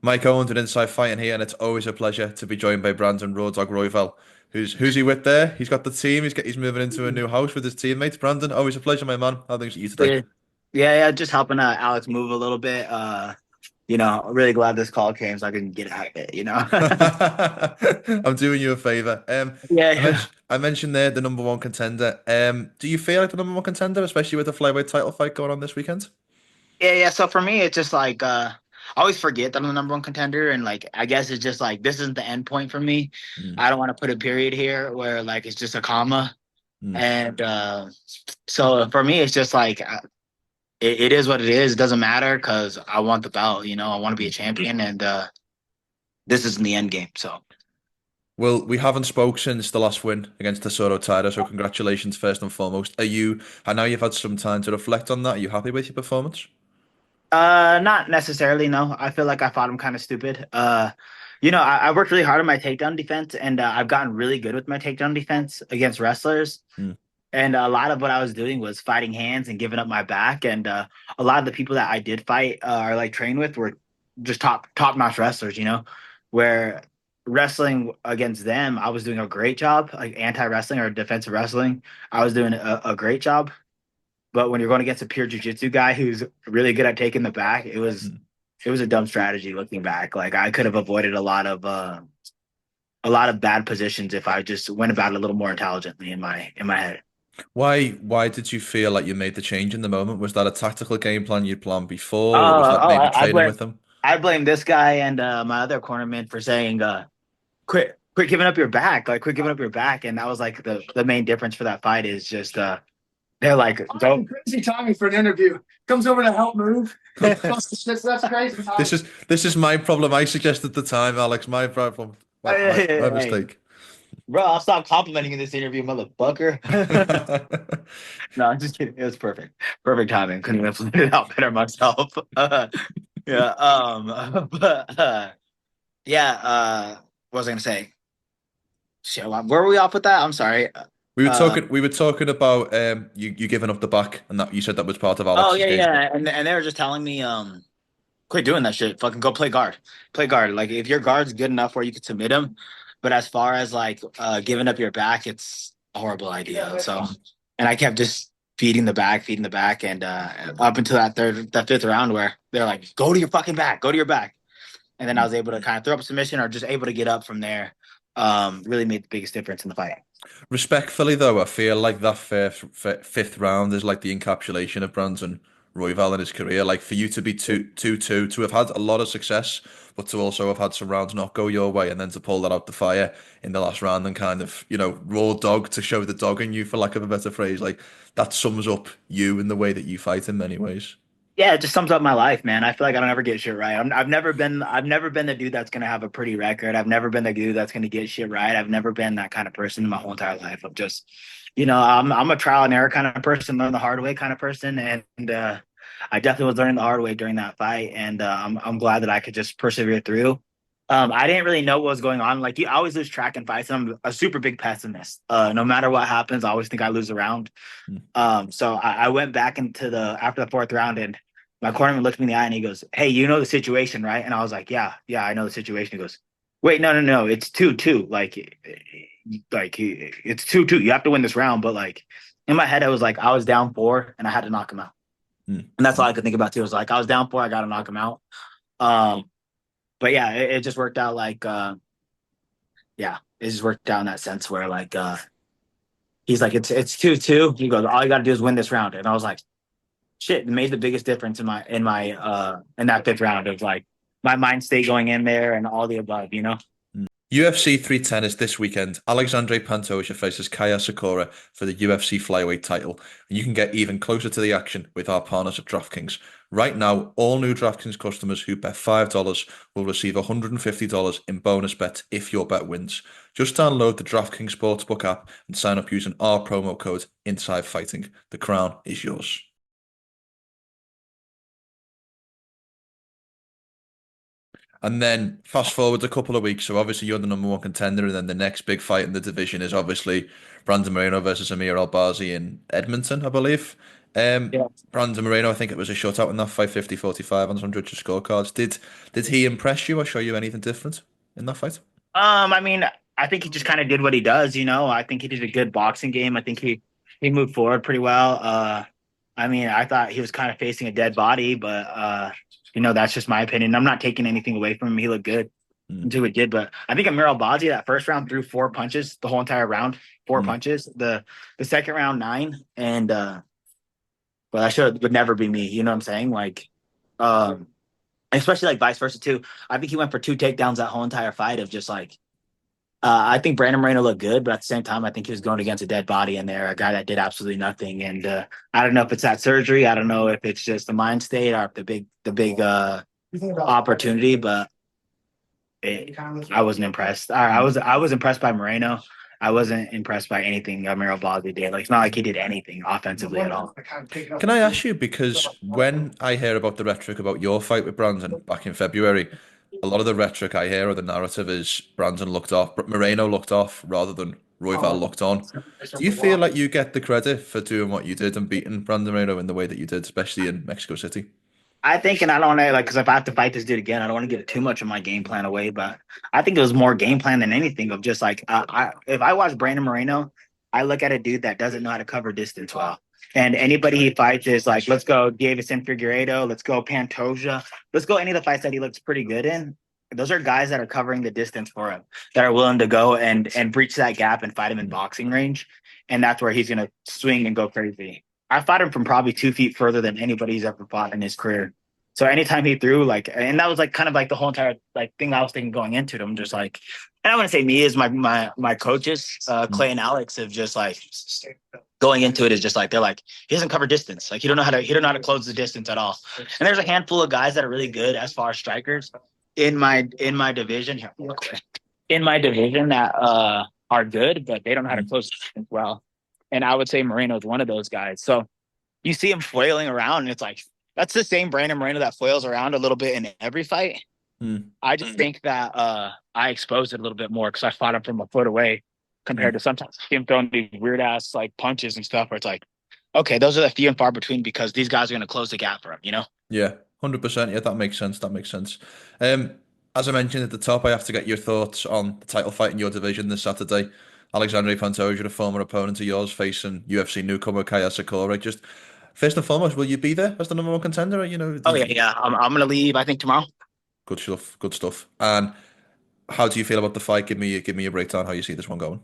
Mike Owens with Inside Fighting here, and it's always a pleasure to be joined by Brandon Royval. Who's he with there? He's got the team. He's moving into a new house with his teammates. Brandon, always a pleasure, my man. How things with you today? Yeah, yeah, just helping Alex move a little bit. Really glad this call came so I can get out of it. I'm doing you a favor. Yeah, yeah. I mentioned there the number one contender. Do you feel like the number one contender, especially with the flyweight title fight going on this weekend? Yeah, yeah. So for me, it's just like I always forget that I'm the number one contender, and like I guess it's just like this isn't the end point for me. Mm, I don't want to put a period here where like it's just a comma. mm. And so for me, it's just like it is what it is. It doesn't matter because I want the belt. I want to be a champion, and this isn't the end game. So. Well, we haven't spoke since the last win against Tatsuro Taira, so congratulations first and foremost. I know you've had some time to reflect on that. Are you happy with your performance? Not necessarily, no. I feel like I fought him kind of stupid. I worked really hard on my takedown defense, and I've gotten really good with my takedown defense against wrestlers. Mm, And a lot of what I was doing was fighting hands and giving up my back. And a lot of the people that I did fight or like train with were just top notch wrestlers. Where wrestling against them, I was doing a great job, like anti wrestling or defensive wrestling. I was doing a great job. But when you're going against a pure jujitsu guy who's really good at taking the back, it was mm. it was a dumb strategy looking back. Like I could have avoided a lot of bad positions if I just went about it a little more intelligently in my head. Why did you feel like you made the change in the moment? Was that a tactical game plan you'd planned Oh, before, or was that maybe I training blame with them? I blame this guy and my other cornerman for saying quit giving up your back, like quit giving up your back. And that was like the main difference for that fight is just they're like go. Crazy timing for an interview. Comes over to help move. That's crazy This timing. is this is my problem. I suggested the time, Alex. My problem. My Hey, mistake. bro, I'll stop complimenting you in this interview, motherfucker. No, I'm just kidding. It was perfect. Perfect timing. Couldn't have planned it out better myself. Yeah. But yeah. What was I gonna say? Shit, where were we off with that? I'm sorry. Uh, We were talking about you giving up the back, and that you said that was part of oh Alex's yeah, game plan. yeah. And they were just telling me, quit doing that shit. Fucking go play guard. Play guard. Like if your guard's good enough where you could submit him, but as far as like giving up your back, it's a horrible idea. So, and I kept just feeding the back, and up until that fifth round where they're like, go to your fucking back, go to your back, and then I was able to kind of throw up a submission or just able to get up from there. Really made the biggest difference in the fight. Respectfully, though, I feel like that fifth round is like the encapsulation of Brandon Royval in his career. Like for you to be two, to have had a lot of success, but to also have had some rounds not go your way, and then to pull that out the fire in the last round and kind of, raw dog to show the dog in you, for lack of a better phrase. Like that sums up you in the way that you fight in many ways. Yeah, it just sums up my life, man. I feel like I don't ever get shit right. I've never been the dude that's gonna have a pretty record. I've never been the dude that's gonna get shit right. I've never been that kind of person in my whole entire life. I'm just, I'm a trial and error kind of person, learn the hard way kind of person, and I definitely was learning the hard way during that fight, and I'm glad that I could just persevere through. I didn't really know what was going on. Like you I always lose track in fights. I'm a super big pessimist. No matter what happens, I always think I lose a round. Mm. So I went back into the after the fourth round, and my cornerman looked me in the eye and he goes, "Hey, you know the situation, right?" And I was like, "Yeah, yeah, I know the situation." He goes, "Wait, no, no, no, it's 2-2. Like it's 2-2. You have to win this round." But like in my head, I was like, I was down four and I had to knock him out, Mm. and that's all I could think about too. It was like I was down four, I got to knock him out. Um, but yeah, it just worked out like yeah, it just worked out in that sense where like he's like, it's 2-2. He goes, all you got to do is win this round, and I was like, shit, it made the biggest difference in my in that fifth round of like my mind state going in there and all the above. UFC 310 is this weekend. Alexandre Pantoja faces Kai Asakura for the UFC flyweight title, and you can get even closer to the action with our partners at DraftKings. Right now, all new DraftKings customers who bet $5 will receive $150 in bonus bets if your bet wins. Just download the DraftKings Sportsbook app and sign up using our promo code Inside Fighting. The crown is yours. And then fast forward a couple of weeks. So obviously you're the number one contender, and then the next big fight in the division is obviously Brandon Moreno versus Amir Albazi in Edmonton, I believe. Yeah. Brandon Moreno, I think it was a shutout in that fight, 50-45 on some judges' scorecards. Did he impress you or show you anything different in that fight? I mean, I think he just kind of did what he does, you know. I think he did a good boxing game. I think he moved forward pretty well. I mean, I thought he was kind of facing a dead body, but you know, that's just my opinion. I'm not taking anything away from him. He looked good Mm, until it did, but I think Amir Albazi that first round threw 4 punches the whole entire round, four mm, punches. The second round 9, and but that would never be me. You know what I'm saying? Like, um, especially like vice versa too. I think he went for 2 takedowns that whole entire fight of just like. I think Brandon Moreno looked good, but at the same time, I think he was going against a dead body in there, a guy that did absolutely nothing. And I don't know if it's that surgery, I don't know if it's just the mind state or if the big opportunity, but I wasn't impressed. I was impressed by Moreno. I wasn't impressed by anything Amir Albazi did. Like it's not like he did anything offensively at all. Can I ask you, because when I hear about the rhetoric about your fight with Brandon back in February, a lot of the rhetoric I hear or the narrative is Brandon looked off, but Moreno looked off rather than Royval looked on. Do you feel like you get the credit for doing what you did and beating Brandon Moreno in the way that you did, especially in Mexico City? I think, and I don't want to like, because if I have to fight this dude again, I don't want to give too much of my game plan away. But I think it was more game plan than anything of just like, if I watch Brandon Moreno, I look at a dude that doesn't know how to cover distance well. And anybody he fights is like, let's go Davison Figueiredo, let's go Pantoja, let's go any of the fights that he looks pretty good in. Those are guys that are covering the distance for him, that are willing to go and breach that gap and fight him in boxing range. And that's where he's gonna swing and go crazy. I fought him from probably 2 feet further than anybody's ever fought in his career. So anytime he threw, like, and that was like kind of like the whole entire like thing I was thinking going into it. I'm just like, and I want to say me is my coaches, Mm, Clay and Alex, have just like going into it is just like they're like he doesn't cover distance, like he don't know how to close the distance at all. And there's a handful of guys that are really good as far as strikers in my division here, in my division that are good, but they don't know how to mm, close the distance well. And I would say Moreno is one of those guys. So you see him flailing around, and it's like that's the same Brandon Moreno that flails around a little bit in every fight. mm, I just think that I exposed it a little bit more because I fought him from a foot away compared mm. to sometimes him throwing these weird ass like punches and stuff where it's like, okay, those are the few and far between because these guys are going to close the gap for him, you know? Yeah, 100%. Yeah, that makes sense. That makes sense. Um, as I mentioned at the top, I have to get your thoughts on the title fight in your division this Saturday. Alexandre Pantoja, a former opponent of yours, facing UFC newcomer Kai Asakura. Just first and foremost, will you be there as the number one contender? You know, Oh yeah, yeah. I'm going to leave. I think tomorrow. good stuff. Good stuff. And how do you feel about the fight? Give me a breakdown how you see this one going.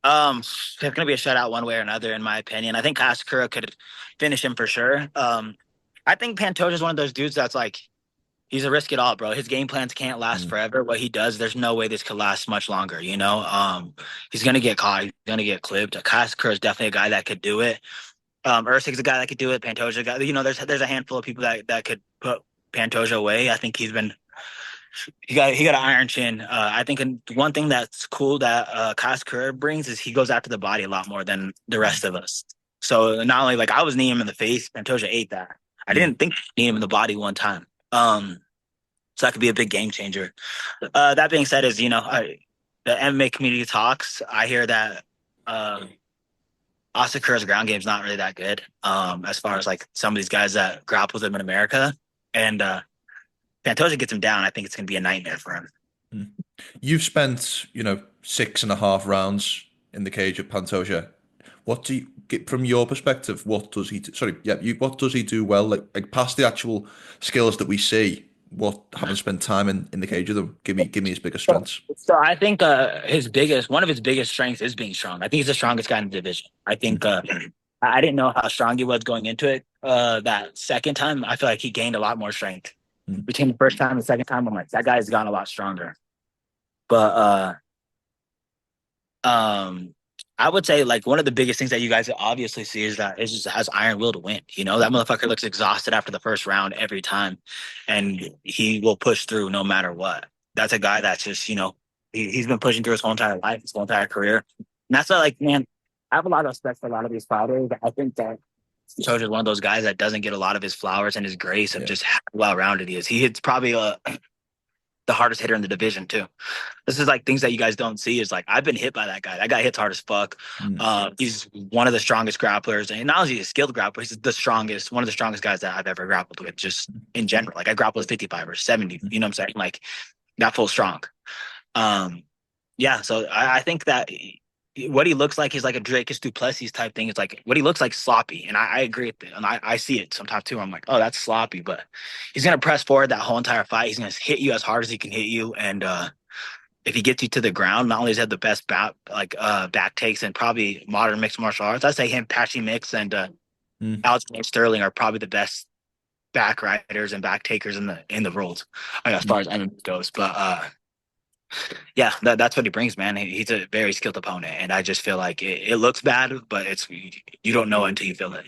It's going to be a shutout one way or another, in my opinion. I think Asakura could finish him for sure. I think Pantoja is one of those dudes that's like he's a risk it all, bro. His game plans can't last Mm, forever. What he does, there's no way this could last much longer, you know? He's gonna get caught, he's gonna get clipped. Kaskar is definitely a guy that could do it. Ursic's a guy that could do it. Pantoja guy, you know, there's a handful of people that could put Pantoja away. I think he got an iron chin. I think one thing that's cool that Kaskar brings is he goes after the body a lot more than the rest of us. So not only like I was kneeing him in the face, Pantoja ate that. I mm, didn't think knee him in the body one time. So that could be a big game changer. That being said, is the MMA community talks. I hear that Asakura's ground game is not really that good. As far as like some of these guys that grapple with him in America, and Pantoja gets him down. I think it's going to be a nightmare for him. mm. You've spent, 6.5 rounds in the cage at Pantoja. What do you get from your perspective? What does he do? Sorry, yeah, what does he do well? Like past the actual skills that we see, what having spent time in the cage with him, give me his biggest strengths. So I think one of his biggest strengths is being strong. I think he's the strongest guy in the division. I think Mm, I didn't know how strong he was going into it. That second time, I feel like he gained a lot more strength mm, between the first time and the second time. I'm like, that guy's gotten a lot stronger. But I would say like one of the biggest things that you guys obviously see is that it just has iron will to win. You know, that motherfucker looks exhausted after the first round every time, and he will push through no matter what. That's a guy that's just he's been pushing through his whole entire life, his whole entire career. And that's why, like, man, I have a lot of respect for a lot of these fighters. I think that George is one of those guys that doesn't get a lot of his flowers and his grace of yeah. just how well rounded he is. He hits probably the the hardest hitter in the division too. This is like things that you guys don't see. Is like I've been hit by that guy. That guy hits hard as fuck. He's one of the strongest grapplers, and not only is he a skilled grappler, he's the strongest, one of the strongest guys that I've ever grappled with. Just in general, like I grappled with 55 or 70. You know what I'm saying? Like that full strong. Yeah. So I think that what he looks like is like a Dracus Duplessis type thing. It's like what he looks like sloppy, and I agree with it, and I see it sometimes too. I'm like, oh, that's sloppy, but he's gonna press forward that whole entire fight. He's gonna hit you as hard as he can hit you, and if he gets you to the ground, not only does he have the best back takes and probably modern mixed martial arts, I'd say him, Patchy Mix, and Alex Sterling are probably the best back riders and back takers in the world, as far as MMA goes. But yeah, that's what he brings, man. He's a very skilled opponent, and I just feel like it looks bad, but you don't know until you feel it.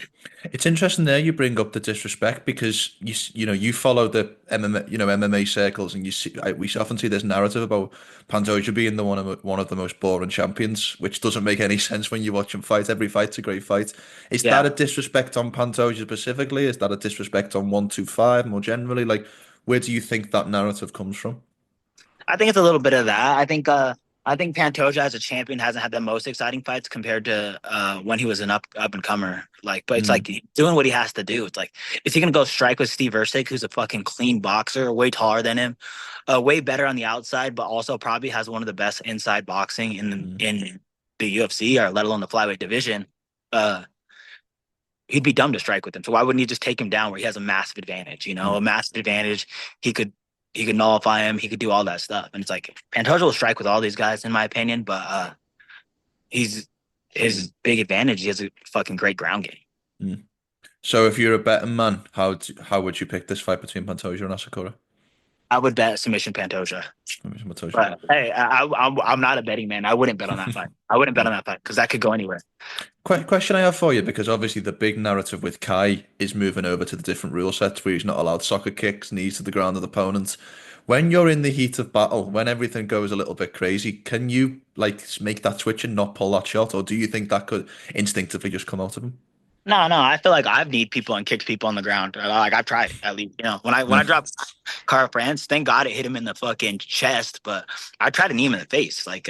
It's interesting there you bring up the disrespect because you follow the MMA circles and we often see this narrative about Pantoja being the one of the most boring champions, which doesn't make any sense when you watch him fight. Every fight's a great fight. Is that a disrespect on Pantoja specifically? Is that a disrespect on 125 more generally? Like, where do you think that narrative comes from? I think it's a little bit of that. I think Pantoja as a champion hasn't had the most exciting fights compared to when he was an up and comer. Like, but it's like doing what he has to do. It's like, is he gonna go strike with Steve Erceg, who's a fucking clean boxer, way taller than him, way better on the outside, but also probably has one of the best inside boxing in the UFC or let alone the flyweight division? He'd be dumb to strike with him. So why wouldn't he just take him down where he has a massive advantage? You know, a massive advantage. He could nullify him. He could do all that stuff. And it's like Pantoja will strike with all these guys, in my opinion. But his big advantage, he has a fucking great ground game. So if you're a betting man, how would you pick this fight between Pantoja and Asakura? I would bet submission Pantoja. Pantoja. But hey, I'm not a betting man. I wouldn't bet on that fight. I wouldn't bet on that fight because that could go anywhere. Question I have for you, because obviously the big narrative with Kai is moving over to the different rule sets where he's not allowed soccer kicks, knees to the ground of the opponent. When you're in the heat of battle, when everything goes a little bit crazy, can you like make that switch and not pull that shot, or do you think that could instinctively just come out of him? No. I feel like I've kneed people and kicked people on the ground. Like I've tried it, at least. You know, when I dropped Carl France, thank God it hit him in the fucking chest, but I tried to knee him in the face. Like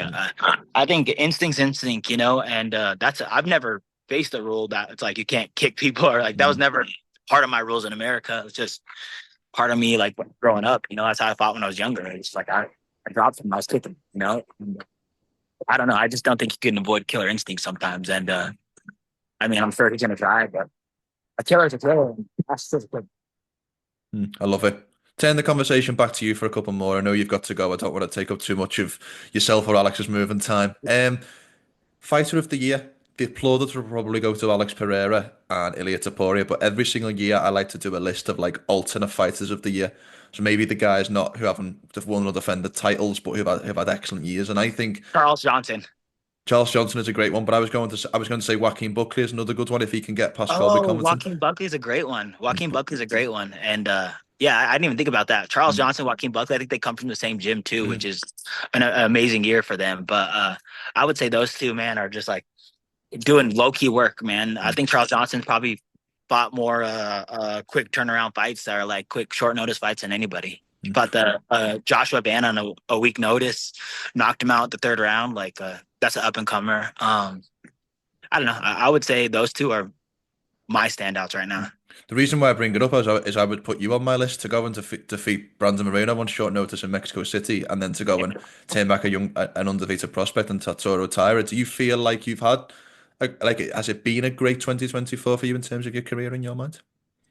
I think instinct's instinct, you know, and I've never faced a rule that it's like you can't kick people or like that was never part of my rules in America. It's just part of me like growing up, you know, that's how I fought when I was younger. It's like I dropped him, I was kicking, you know. I don't know. I just don't think you can avoid killer instinct sometimes. And I mean, I'm sure he's gonna try, but a killer's a killer. That's just good. I love it. Turn the conversation back to you for a couple more. I know you've got to go. I don't want to take up too much of yourself or Alex's moving time. Fighter of the year. The plaudits will probably go to Alex Pereira and Ilia Topuria, but every single year I like to do a list of like alternate fighters of the year. So maybe the guys who haven't won or defended titles, but who've had excellent years. And I think Charles Johnson is a great one, but I was going to say Joaquin Buckley is another good one if he can get past Colby Covington. Joaquin Buckley's a great one. And yeah, I didn't even think about that. Charles Johnson, Joaquin Buckley, I think they come from the same gym too, which is an amazing year for them. But I would say those two, man, are just like doing low-key work, man. I think Charles Johnson probably fought more quick turnaround fights that are like quick short notice fights than anybody. He fought the Joshua Ban on a week notice, knocked him out the third round. Like that's an up and comer. I don't know. I would say those two are my standouts right now. The reason why I bring it up is I would put you on my list to go and defeat Brandon Moreno on short notice in Mexico City, and then to go and turn back an undefeated prospect in Tatsuro Taira. Do you feel like you've had has it been a great 2024 for you in terms of your career in your mind?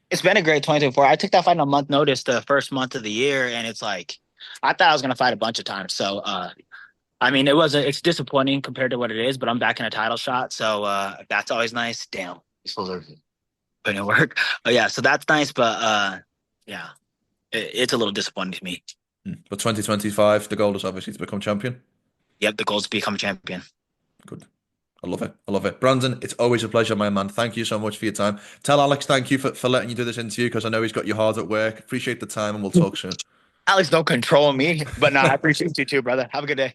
It's been a great 2024. I took that fight on a month notice the first month of the year, and it's like I thought I was gonna fight a bunch of times. So I mean, it's disappointing compared to what it is, but I'm back in a title shot, so that's always nice. Damn, these fools are putting in work. But yeah, so that's nice, but yeah, it's a little disappointing to me. But 2025, the goal is obviously to become champion. Yep, the goal is to become champion. Good. I love it. I love it. Brandon, it's always a pleasure, my man. Thank you so much for your time. Tell Alex thank you for letting you do this interview because I know he's got you hard at work. Appreciate the time and we'll talk soon. Alex, don't control me, but no, I appreciate you too, brother. Have a good day.